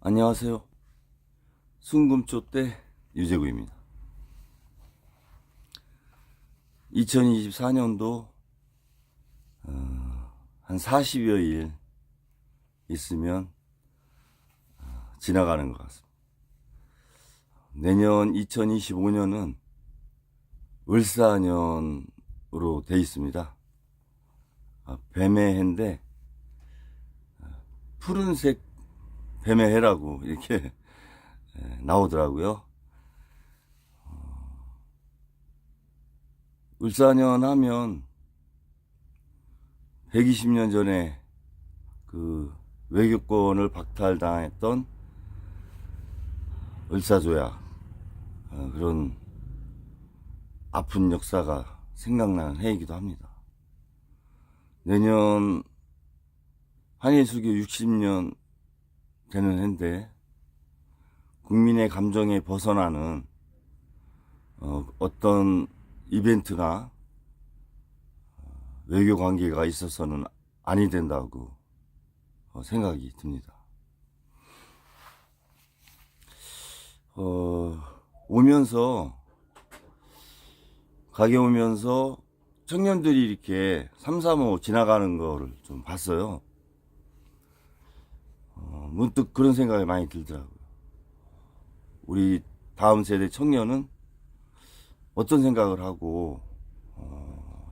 안녕하세요. 순금초대 유재구입니다. 2024년도 한 40여일 있으면 지나가는 것 같습니다. 내년 2025년은 을사년으로 돼 있습니다. 뱀의 해인데 푸른색 뱀의 해라고 이렇게 나오더라고요. 을사년 하면 120년 전에 그 외교권을 박탈당했던 을사조약, 그런 아픈 역사가 생각나는 해이기도 합니다. 내년 한일수교 60년 되는 해인데 국민의 감정에 벗어나는 어떤 이벤트나 외교 관계가 있어서는 아니 된다고 생각이 듭니다. 가게 오면서 청년들이 이렇게 335 지나가는 거를 좀 봤어요. 문득 그런 생각이 많이 들더라고요. 우리 다음 세대 청년은 어떤 생각을 하고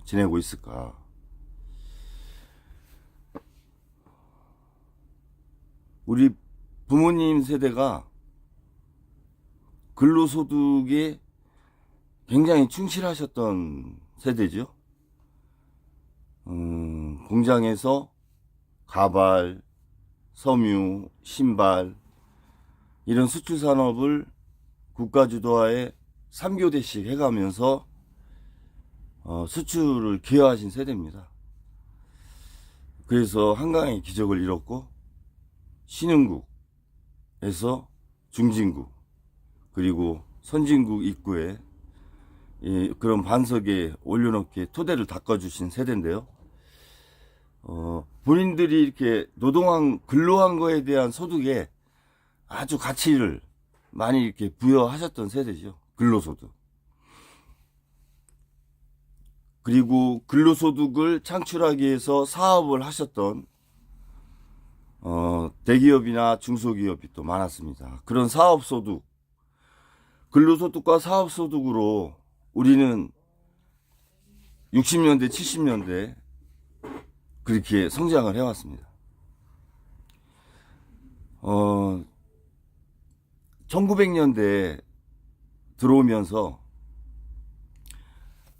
지내고 있을까? 우리 부모님 세대가 근로소득에 굉장히 충실하셨던 세대죠. 공장에서 가발, 섬유, 신발 이런 수출 산업을 국가 주도하에 3교대씩 해가면서 수출을 기여하신 세대입니다. 그래서 한강의 기적을 이뤘고 신흥국에서 중진국 그리고 선진국 입구에 그런 반석에 올려놓기에 토대를 닦아주신 세대인데요. 본인들이 이렇게 근로한 거에 대한 소득에 아주 가치를 많이 이렇게 부여하셨던 세대죠. 근로소득. 그리고 근로소득을 창출하기 위해서 사업을 하셨던 대기업이나 중소기업이 또 많았습니다. 그런 사업소득, 근로소득과 사업소득으로 우리는 60년대, 70년대 그렇게 성장을 해왔습니다. 1900년대 들어오면서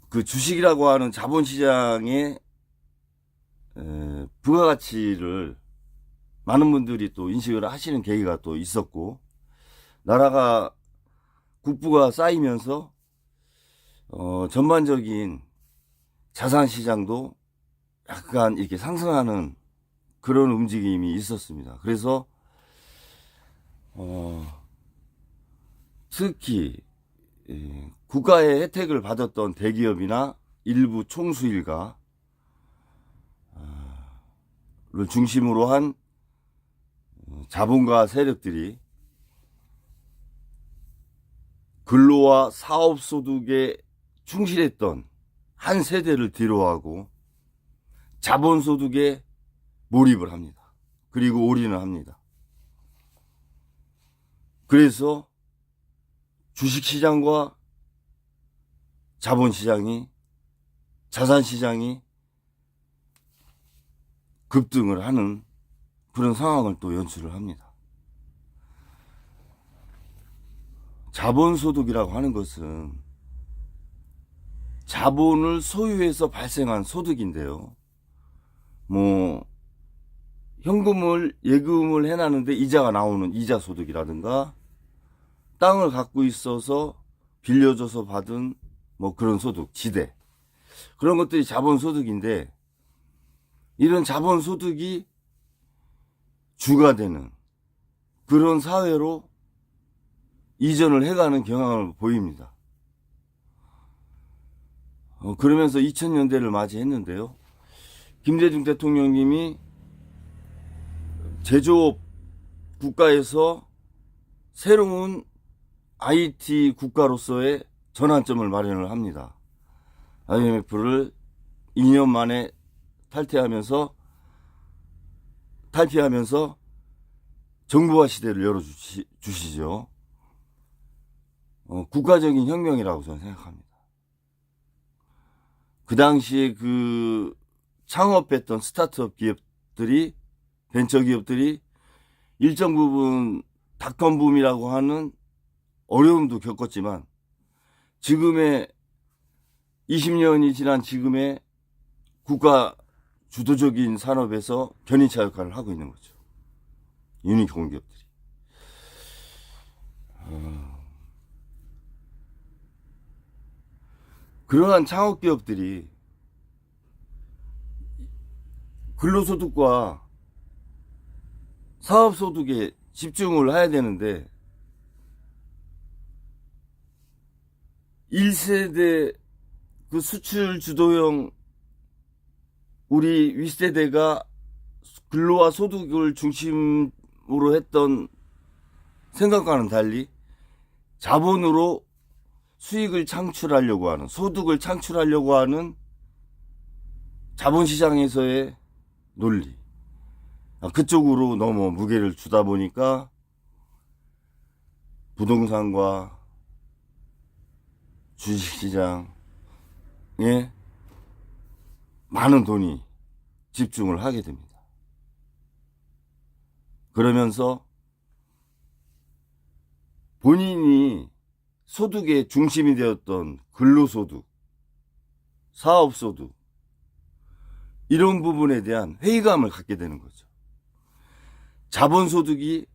그 주식이라고 하는 자본시장의 부가가치를 많은 분들이 또 인식을 하시는 계기가 또 있었고, 나라가 국부가 쌓이면서 전반적인 자산시장도 약간 이렇게 상승하는 그런 움직임이 있었습니다. 그래서 특히 국가의 혜택을 받았던 대기업이나 일부 총수일가를 중심으로 한 자본가 세력들이 근로와 사업소득에 충실했던 한 세대를 뒤로하고 자본소득에 몰입을 합니다. 그리고 올인을 합니다. 그래서 주식시장과 자본시장이, 자산시장이 급등을 하는 그런 상황을 또 연출을 합니다. 자본소득이라고 하는 것은 자본을 소유해서 발생한 소득인데요. 현금을 예금을 해놨는데 이자가 나오는 이자소득이라든가, 땅을 갖고 있어서 빌려줘서 받은 그런 소득, 지대, 그런 것들이 자본소득인데, 이런 자본소득이 주가 되는 그런 사회로 이전을 해가는 경향을 보입니다. 그러면서 2000년대를 맞이했는데요. 김대중 대통령님이 제조업 국가에서 새로운 IT 국가로서의 전환점을 마련을 합니다. IMF를 2년 만에 탈피하면서 정부화 시대를 열어주시죠. 국가적인 혁명이라고 저는 생각합니다. 그 당시에 그 창업했던 스타트업 기업들이, 벤처 기업들이 일정 부분 닷컴붐이라고 하는 어려움도 겪었지만 지금의 20년이 지난 지금의 국가 주도적인 산업에서 견인차 역할을 하고 있는 거죠. 유니콘 기업들이. 그러한 창업 기업들이 근로소득과 사업소득에 집중을 해야 되는데 1세대 그 수출 주도형 우리 윗세대가 근로와 소득을 중심으로 했던 생각과는 달리 자본으로 수익을 창출하려고 하는, 소득을 창출하려고 하는 자본시장에서의 논리, 그쪽으로 너무 무게를 주다 보니까 부동산과 주식시장에 많은 돈이 집중을 하게 됩니다. 그러면서 본인이 소득의 중심이 되었던 근로소득, 사업소득, 이런 부분에 대한 회의감을 갖게 되는 거죠. 자본소득이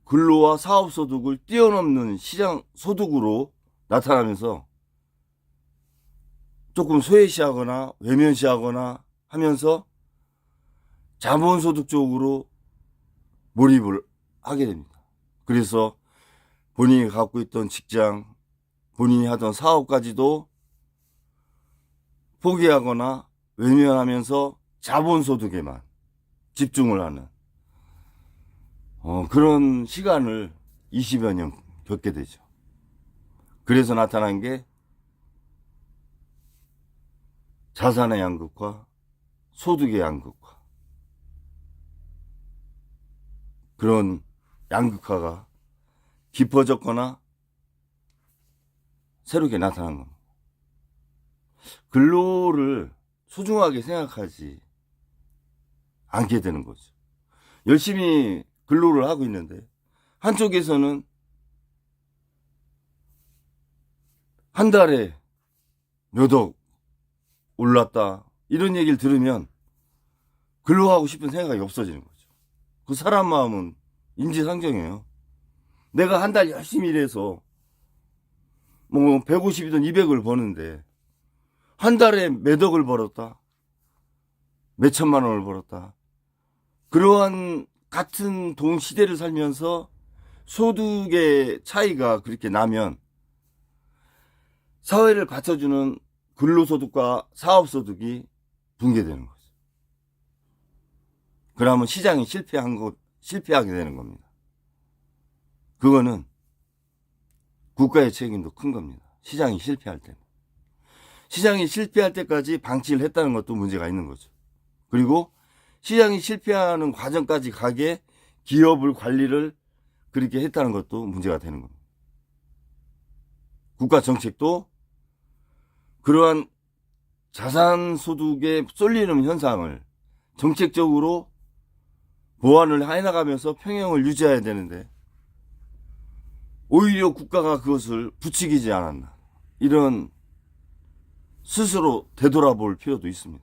근로와 사업소득을 뛰어넘는 시장 소득으로 나타나면서 조금 소외시하거나 외면시하거나 하면서 자본소득 쪽으로 몰입을 하게 됩니다. 그래서 본인이 갖고 있던 직장, 본인이 하던 사업까지도 포기하거나 외면하면서 자본소득에만 집중을 하는 그런 시간을 20여 년 겪게 되죠. 그래서 나타난 게 자산의 양극화, 소득의 양극화, 그런 양극화가 깊어졌거나 새롭게 나타난 겁니다. 근로를 소중하게 생각하지 않게 되는 거죠. 열심히 근로를 하고 있는데 한쪽에서는 한 달에 몇 억 올랐다, 이런 얘기를 들으면 근로하고 싶은 생각이 없어지는 거죠. 그 사람 마음은 인지상정이에요. 내가 한 달 열심히 일해서 뭐 150이든 200을 버는데 한 달에 몇 억을 벌었다, 몇 천만 원을 벌었다, 그러한 같은 동 시대를 살면서 소득의 차이가 그렇게 나면 사회를 받쳐주는 근로소득과 사업소득이 붕괴되는 거죠. 그러면 시장이 실패하게 되는 겁니다. 그거는 국가의 책임도 큰 겁니다. 시장이 실패할 때는. 시장이 실패할 때까지 방치를 했다는 것도 문제가 있는 거죠. 그리고 시장이 실패하는 과정까지 가게 기업을 관리를 그렇게 했다는 것도 문제가 되는 겁니다. 국가 정책도 그러한 자산소득에 쏠리는 현상을 정책적으로 보완을 해나가면서 평형을 유지해야 되는데 오히려 국가가 그것을 부추기지 않았나, 이런 스스로 되돌아볼 필요도 있습니다.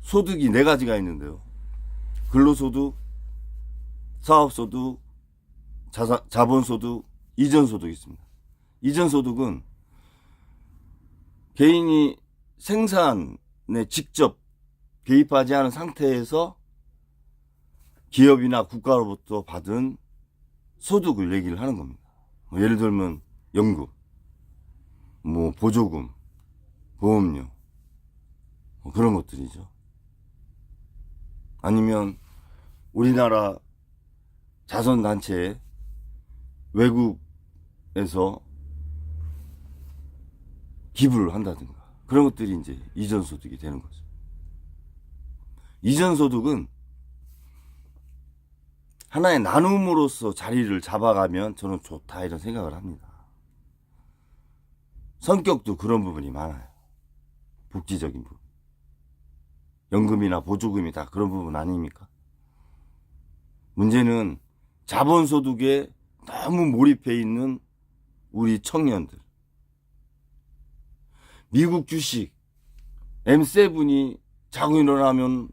소득이 4가지가 있는데요. 근로소득, 사업소득, 자본소득, 이전소득이 있습니다. 이전소득은 개인이 생산에 직접 개입하지 않은 상태에서 기업이나 국가로부터 받은 소득을 얘기를 하는 겁니다. 예를 들면 연금, 뭐 보조금, 보험료, 그런 것들이죠. 아니면 우리나라 자선단체에 외국에서 기부를 한다든가 그런 것들이 이제 이전소득이 되는 거죠. 이전소득은 하나의 나눔으로서 자리를 잡아가면 저는 좋다 이런 생각을 합니다. 성격도 그런 부분이 많아요. 복지적인 부분. 연금이나 보조금이 다 그런 부분 아닙니까? 문제는 자본소득에 너무 몰입해 있는 우리 청년들. 미국 주식 M7이 자고 일어나면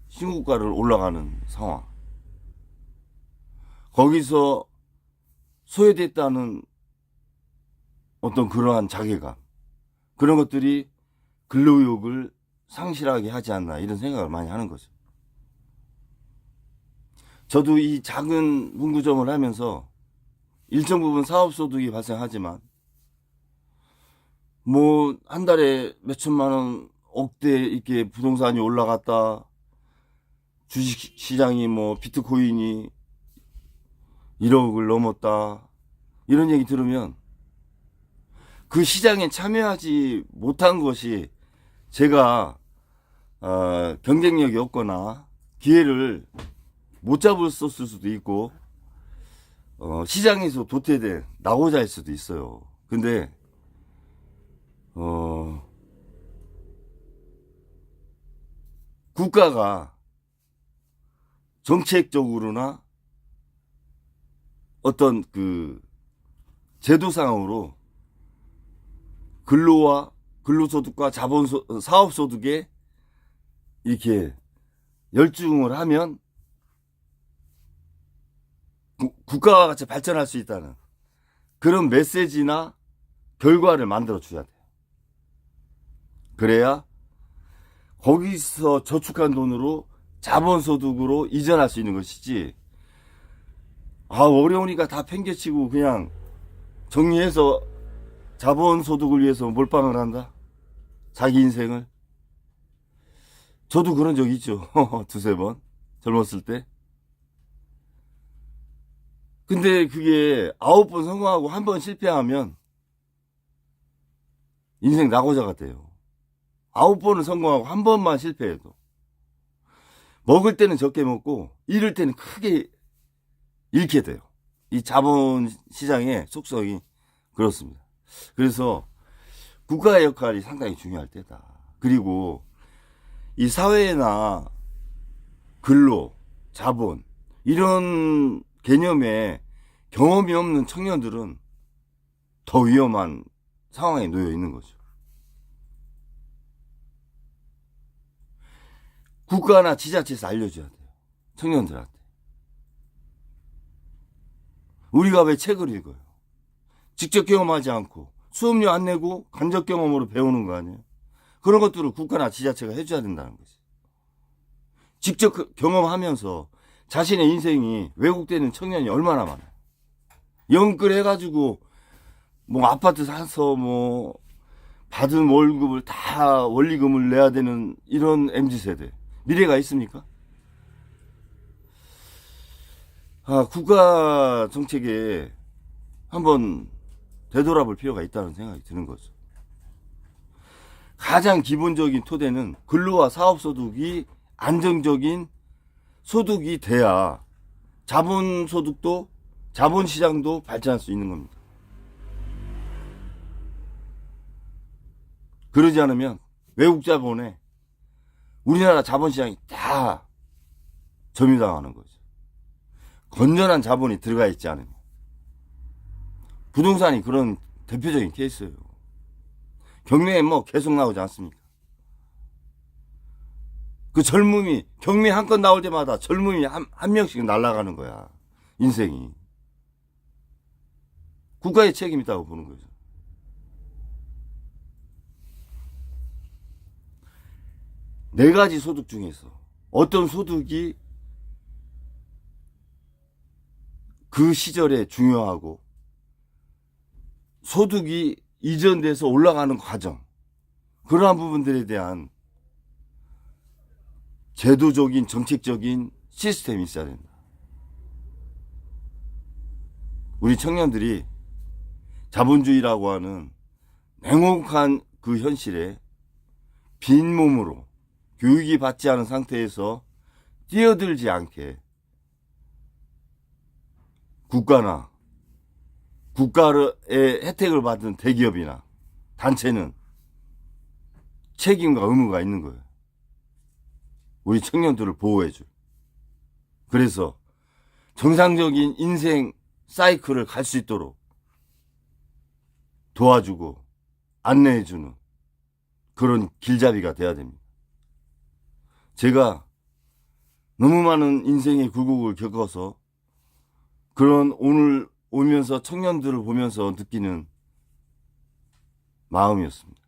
신고가를 올라가는 상황. 거기서 소외됐다는 어떤 그러한 자괴감. 그런 것들이 근로욕을 상실하게 하지 않나 이런 생각을 많이 하는 거죠. 저도 이 작은 문구점을 하면서 일정 부분 사업소득이 발생하지만 뭐 한 달에 몇 천만 원 억대 이렇게 부동산이 올라갔다 주식시장이 뭐 비트코인이 1억을 넘었다 이런 얘기 들으면 그 시장에 참여하지 못한 것이 제가 경쟁력이 없거나 기회를 못 잡았을 수도 있고 시장에서 도태돼 나고자 할 수도 있어요. 근데 국가가 정책적으로나 어떤 그 제도상으로 근로와 근로소득과 사업소득에 이렇게 열중을 하면 국가와 같이 발전할 수 있다는 그런 메시지나 결과를 만들어 줘야 돼요. 그래야 거기서 저축한 돈으로 자본소득으로 이전할 수 있는 것이지, 어려우니까 다 팽개치고 그냥 정리해서 자본소득을 위해서 몰빵을 한다? 자기 인생을? 저도 그런 적 있죠. 두세 번. 젊었을 때. 근데 그게 9번 성공하고 1번 실패하면 인생 낙오자가 돼요. 9번은 성공하고 1번만 실패해도. 먹을 때는 적게 먹고 잃을 때는 크게 잃게 돼요. 이 자본시장의 속성이 그렇습니다. 그래서 국가의 역할이 상당히 중요할 때다. 그리고 이 사회나 근로, 자본 이런 개념에 경험이 없는 청년들은 더 위험한 상황에 놓여 있는 거죠. 국가나 지자체에서 알려줘야 돼요. 청년들한테. 우리가 왜 책을 읽어요? 직접 경험하지 않고 수업료 안 내고 간접 경험으로 배우는 거 아니에요? 그런 것들을 국가나 지자체가 해줘야 된다는 거지. 직접 경험하면서 자신의 인생이 왜곡되는 청년이 얼마나 많아요. 영끌 해가지고 뭐 아파트 사서 뭐 받은 월급을 다 원리금을 내야 되는 이런 MZ세대. 미래가 있습니까? 국가 정책에 한번 되돌아볼 필요가 있다는 생각이 드는 거죠. 가장 기본적인 토대는 근로와 사업소득이 안정적인 소득이 돼야 자본소득도 자본시장도 발전할 수 있는 겁니다. 그러지 않으면 외국 자본에 우리나라 자본시장이 다 점유당하는 거죠. 건전한 자본이 들어가 있지 않으면. 부동산이 그런 대표적인 케이스예요. 경매에 뭐 계속 나오지 않습니까? 그 젊음이 경매 한 건 나올 때마다 젊음이 한 명씩 날아가는 거야. 인생이. 국가의 책임이 있다고 보는 거죠. 네 가지 소득 중에서 어떤 소득이 그 시절에 중요하고 소득이 이전돼서 올라가는 과정, 그러한 부분들에 대한 제도적인 정책적인 시스템이 있어야 된다. 우리 청년들이 자본주의라고 하는 냉혹한 그 현실에 빈몸으로 교육이 받지 않은 상태에서 뛰어들지 않게 국가나 국가의 혜택을 받은 대기업이나 단체는 책임과 의무가 있는 거예요. 우리 청년들을 보호해줄. 그래서 정상적인 인생 사이클을 갈 수 있도록 도와주고 안내해주는 그런 길잡이가 돼야 됩니다. 제가 너무 많은 인생의 굴곡을 겪어서 그런 오늘 오면서 청년들을 보면서 느끼는 마음이었습니다.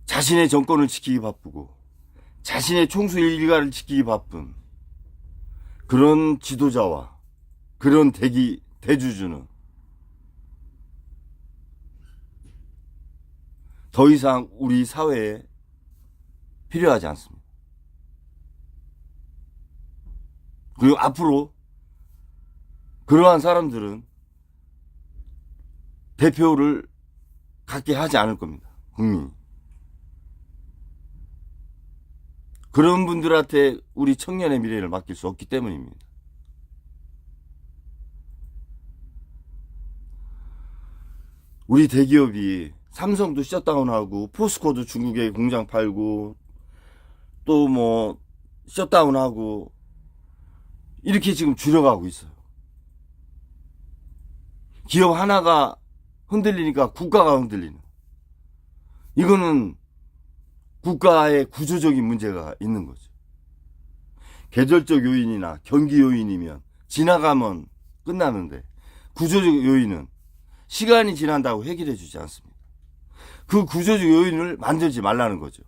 자신의 정권을 지키기 바쁘고 자신의 총수 일가를 지키기 바쁜 그런 지도자와 그런 대주주는 더 이상 우리 사회에 필요하지 않습니다. 그리고 앞으로 그러한 사람들은 대표를 갖게 하지 않을 겁니다. 국민이. 그런 분들한테 우리 청년의 미래를 맡길 수 없기 때문입니다. 우리 대기업이 삼성도 셧다운하고 포스코도 중국에 공장 팔고 또 뭐 셧다운하고 이렇게 지금 줄여가고 있어요. 기업 하나가 흔들리니까 국가가 흔들리는. 이거는 국가의 구조적인 문제가 있는 거죠. 계절적 요인이나 경기 요인이면 지나가면 끝나는데 구조적 요인은 시간이 지난다고 해결해 주지 않습니다. 그 구조적 요인을 만들지 말라는 거죠.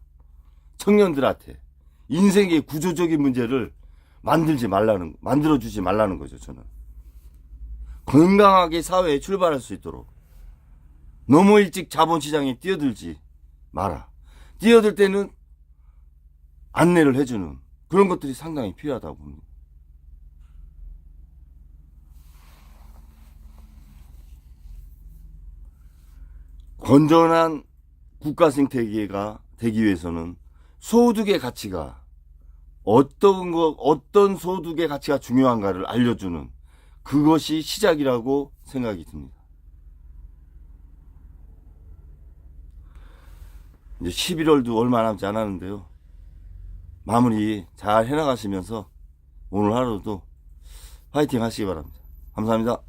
청년들한테 인생의 구조적인 문제를 만들어주지 말라는 거죠, 저는. 건강하게 사회에 출발할 수 있도록 너무 일찍 자본시장에 뛰어들지 마라. 뛰어들 때는 안내를 해주는 그런 것들이 상당히 필요하다고 봅니다. 건전한 국가 생태계가 되기 위해서는 소득의 가치가 어떤 소득의 가치가 중요한가를 알려주는 그것이 시작이라고 생각이 듭니다. 이제 11월도 얼마 남지 않았는데요. 마무리 잘 해나가시면서 오늘 하루도 화이팅 하시기 바랍니다. 감사합니다.